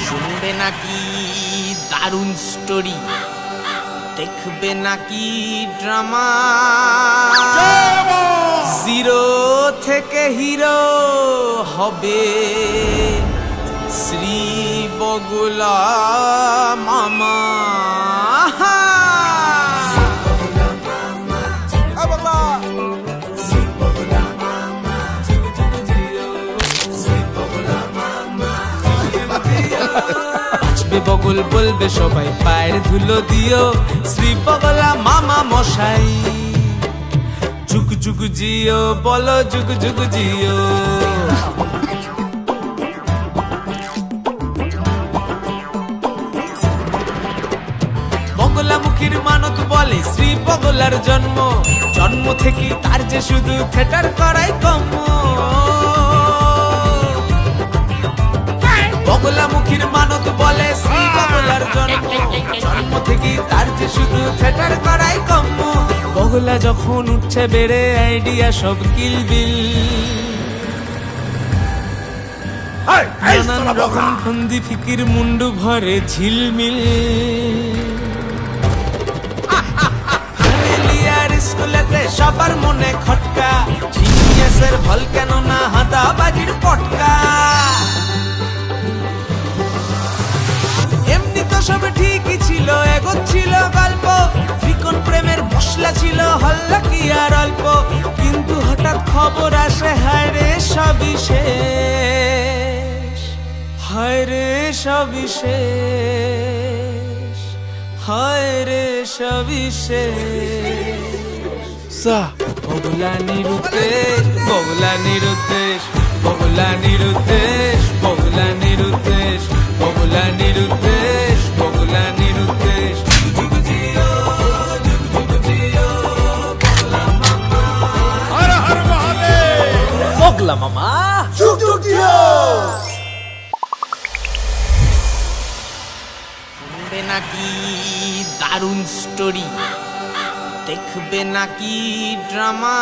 শুনবে নাকি দারুণ স্টোরি, দেখবে নাকি ড্রামা, জিরো থেকে হিরো হবে শ্রী বগুলা মামা। বগল বলবে সবাই পায়ের ধুলো দিও, শ্রী বগলা মামা মশাই। যুগ যুগ জিও, বলো যুগ যুগ জিও। বগলা মুখীর মানত বলে শ্রী বগলার জন্ম, জন্ম থেকে তার যে শুধু থিয়েটার করাই কম্য। বগলা মুখীর মানত বলে শ্রী বগলার জন্ম, জন্ম থেকে তার যে শুধু থিয়েটার করাই কম্য। বগলা যখন উঠছে বেড়ে আইডিয়া সব কিলবিল, নানান রকম ফন্দি ফিকির মুন্ডু ভরে ঝিলমিল। স্কুলেতে সবার মনে খটকা, জিনিয়াসের ভল কেন না হাদাবাজির পটকা। এমনি তো সব ঠিকই ছিল, এগোচ্ছিল গল্প, ত্রিকোণ প্রেমের মশলা ছিল হল্লা কি আর অল্প। কিন্তু হঠাৎ খবর আসে হায় রে সবই শেষ, হায় রে সবই শেষ, হায় রে সবই শেষ। বগলা নিরুদ্দেশ, বগলা নিরুদ্দেশ, বগলা নিরুদ্দেশ, বগলা নিরুদ্দেশ, বগলা নিরুদ্দেশ, বগলা নিরুদ্দেশ। যুগ জিও, যুগ যুগ জিও, বগলা মামা। হর হর মহাদেব, বগলা মামা যুগ যুগ জিও। শুনবে নাকি দারুণ স্টোরি, দেখবে নাকি ড্রামা।